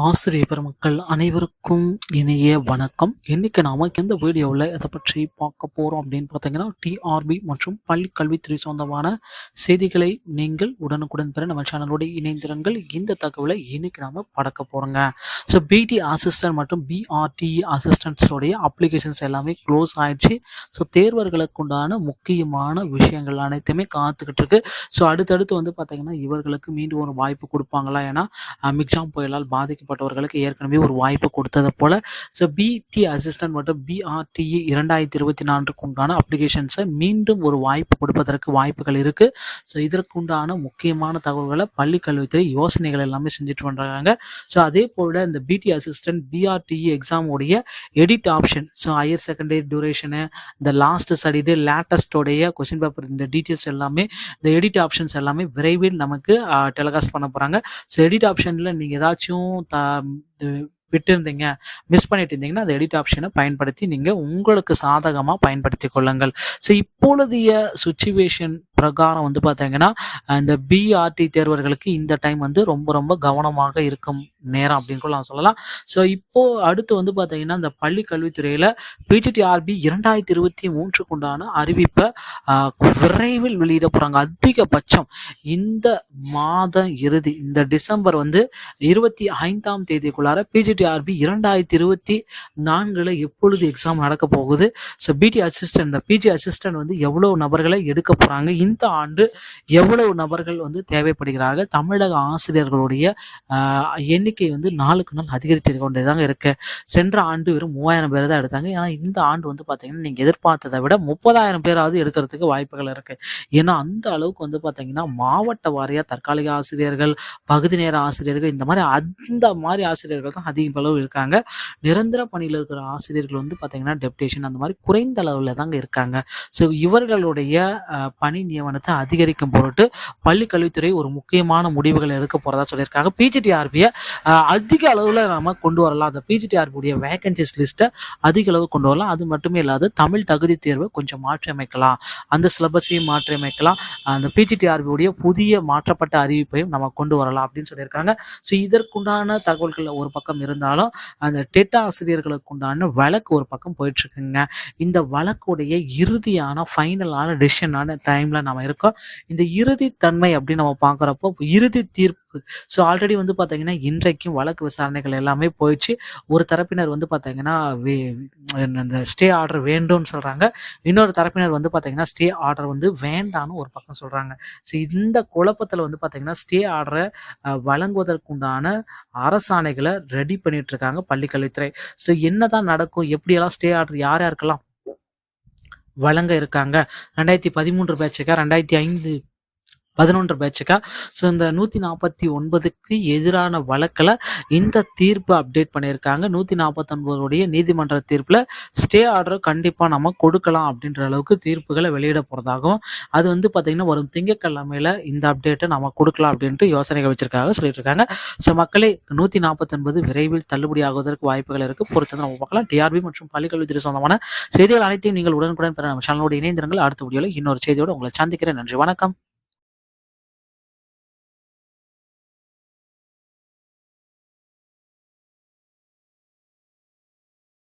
ஆசிரிய பெருமக்கள் அனைவருக்கும் இனிய வணக்கம். இன்னைக்கு நாம இந்த வீடியோவில் எதை பற்றி பார்க்க போறோம் அப்படின்னு பார்த்தீங்கன்னா, டிஆர்பி மற்றும் பள்ளி கல்வித்துறை சொந்தமான செய்திகளை நீங்கள் உடனுக்குடன் பெற நம்ம சேனலோடு இணைந்திருங்கள். இந்த தகவலை இன்னைக்கு நாம படக்க போறோங்க. ஸோ பிடி அசிஸ்டன்ட் மற்றும் பிஆர்டிஇ அசிஸ்டன்ட்ஸோடைய அப்ளிகேஷன்ஸ் எல்லாமே க்ளோஸ் ஆயிடுச்சு. ஸோ தேர்வர்களுக்கு உண்டான முக்கியமான விஷயங்கள் அனைத்துமே காத்துக்கிட்டு இருக்கு. ஸோ அடுத்தடுத்து வந்து பார்த்தீங்கன்னா இவர்களுக்கு மீண்டும் ஒரு வாய்ப்பு கொடுப்பாங்களா? ஏன்னா மிக்ஜாம் புயலால் பாதிக்கப்பட்டவர்களுக்கு ஏற்கனவே ஒரு வாய்ப்பு கொடுத்தது போல ஸோ பிடி அசிஸ்டன்ட் மற்றும் பிஆர்டிஇ 2024 உண்டான அப்ளிகேஷன்ஸை மீண்டும் ஒரு வாய்ப்பு கொடுப்பதற்கு வாய்ப்புகள் இருக்கு. ஸோ இதற்குண்டான முக்கியமான தகவல்களை பள்ளி கல்வித்துறை யோசனைகள் எல்லாமே செஞ்சுட்டு வந்தாங்க. ஸோ அதே போல இந்த பிடி அசிஸ்டன்ட் பிஆர்டிஇ எக்ஸாம் உடைய edit option, so higher secondary duration, இந்த லாஸ்ட் ஸ்டடிடு லேட்டஸ்டோடைய கொஸ்டின் பேப்பர், இந்த டீட்டெயில்ஸ் எல்லாமே, இந்த எடிட் ஆப்ஷன்ஸ் எல்லாமே விரைவில் நமக்கு டெலிகாஸ்ட் பண்ண போகிறாங்க. ஸோ எடிட் ஆப்ஷனில் நீங்கள் ஏதாச்சும் விட்டு இருந்தீங்க, மிஸ் பண்ணிட்டு இருந்தீங்கன்னா அந்த எடிட் ஆப்ஷனை பயன்படுத்தி நீங்கள் உங்களுக்கு சாதகமாக பயன்படுத்தி கொள்ளுங்கள். ஸோ இப்பொழுதைய சுச்சுவேஷன் பிரகாரம் வந்து பார்த்தீங்கன்னா இந்த பிஆர்டி தேர்வர்களுக்கு இந்த டைம் வந்து ரொம்ப ரொம்ப கவனமாக இருக்கும் நேரம் அப்படின்னு கூட நான் சொல்லலாம். ஸோ இப்போ அடுத்து வந்து பார்த்தீங்கன்னா இந்த பள்ளி கல்வித்துறையில் பிஜிடிஆர்பி 2023 உண்டான அறிவிப்பை விரைவில் வெளியிட போகிறாங்க. அதிகபட்சம் இந்த மாதம் இறுதி, இந்த டிசம்பர் வந்து 25ஆம் தேதிக்குள்ளார பிஜிடிஆர்பி 2024 எப்பொழுது எக்ஸாம் நடக்க போகுது, ஸோ பிடி அசிஸ்டன்ட், இந்த பிஜி அசிஸ்டன்ட் வந்து எவ்வளவு நபர்களை எடுக்க போகிறாங்க, இந்த ஆண்டு எவ்வளவு நபர்கள் வந்து தேவைப்படுகிறாங்க, தமிழக ஆசிரியர்களுடைய எண்ணிக்கை வந்து நாளுக்கு நாள் அதிகரித்து கொண்டேதாங்க இருக்கு. சென்ற ஆண்டு வெறும் 3000 பேர் தான் எடுத்தாங்க. ஏன்னா இந்த ஆண்டு வந்து பார்த்தீங்கன்னா நீங்கள் எதிர்பார்த்ததை விட 30,000 பேராவது எடுக்கிறதுக்கு வாய்ப்புகள் இருக்கு. ஏன்னா அந்த அளவுக்கு வந்து பார்த்தீங்கன்னா மாவட்ட வாரியாக தற்காலிக ஆசிரியர்கள், பகுதி நேர ஆசிரியர்கள், இந்த மாதிரி ஆசிரியர்கள் தான் அதிக அளவு இருக்காங்க. நிரந்தர பணியில் இருக்கிற ஆசிரியர்கள் வந்து பார்த்தீங்கன்னா டெப்டேஷன் அந்த மாதிரி குறைந்த அளவில் தாங்க இருக்காங்க. ஸோ இவர்களுடைய பணி நியமனத்தை அதிகரிக்கும் பொருட்டு பள்ளி கல்வித்துறை ஒரு முக்கியமான முடிவுகளை எடுக்க போறதா சொல்லியிருக்காங்க. பிஜிடிஆர்பியை அதிக அளவில் நாம கொண்டு வரலாம். அந்த பிஜிடிஆர்பியுடைய வேகன்சிஸ் லிஸ்ட்டை அதிக அளவு கொண்டு வரலாம். அது மட்டுமே இல்லாத தமிழ் தகுதி தேர்வை கொஞ்சம் மாற்றி அமைக்கலாம், அந்த சிலபஸையும் மாற்றி அமைக்கலாம், அந்த பிஜிடிஆர்பியுடைய புதிய மாற்றப்பட்ட அறிவிப்பையும் நம்ம கொண்டு வரலாம் அப்படின்னு சொல்லியிருக்காங்க. ஸோ இதற்குண்டான தகவல்கள் ஒரு பக்கம் இருந்தாலும் அந்த டெட் ஆசிரியர்களுக்கு உண்டான வழக்கு ஒரு பக்கம் போயிட்டு இருக்குங்க. இந்த வழக்குடைய இறுதியான ஃபைனலான டிசிஷனான டைம்ல நம்ம இருக்கோம். இந்த இறுதி தன்மை அப்படின்னு நம்ம பார்க்குறப்போ இறுதி தீர்ப்பு, ஸோ ஆல்ரெடி வந்து பார்த்தீங்கன்னா இன்றைக்கும் வழக்கு விசாரணைகள் எல்லாமே போயிடுச்சு. ஒரு தரப்பினர் வந்து பார்த்தீங்கன்னா இந்த ஸ்டே ஆர்டர் வேண்டும்னு சொல்கிறாங்க, இன்னொரு தரப்பினர் வந்து பார்த்தீங்கன்னா ஸ்டே ஆர்டர் வந்து வேண்டான்னு ஒரு பக்கம் சொல்கிறாங்க. ஸோ இந்த குழப்பத்தில் வந்து பார்த்தீங்கன்னா ஸ்டே ஆர்டரை வழங்குவதற்குண்டான அரசாணைகளை ரெடி பண்ணிட்டு இருக்காங்க பள்ளி கல்வித்துறை. ஸோ என்னதான் நடக்கும், எப்படியெல்லாம் ஸ்டே ஆர்டர் யார் யாருக்கெல்லாம் வழங்க இருக்காங்க, 2013 பேட்சுக்கா, 2005-11 பேட்சுக்கா, ஸோ இந்த 149க்கு எதிரான வழக்கில் இந்த தீர்ப்பு அப்டேட் பண்ணியிருக்காங்க. 149 நீதிமன்ற தீர்ப்பில் ஸ்டே ஆர்டர் கண்டிப்பாக நம்ம கொடுக்கலாம் அப்படின்ற அளவுக்கு தீர்ப்புகளை வெளியிட போகிறதாகவும், அது வந்து பார்த்திங்கன்னா வரும் திங்கட்கிழமையில் இந்த அப்டேட்டை நம்ம கொடுக்கலாம் அப்படின்ட்டு யோசனைகள் வச்சிருக்காங்க சொல்லிட்டு இருக்காங்க. ஸோ மக்களே 149 விரைவில் தள்ளுபடி ஆகுவதற்கு வாய்ப்புகள் இருக்குது. பொறுத்து நம்ம பார்க்கலாம். டிஆர்பி மற்றும் பள்ளிக்கல்வித்துறை சொந்தமான செய்திகள் அனைத்தையும் நீங்கள் உடனுக்குடன் பெற நம்ம சேனலோடு இணைந்திருங்கள். அடுத்த வீடியோவில் இன்னொரு செய்தியோடு உங்களை சந்திக்கிறேன். நன்றி, வணக்கம்.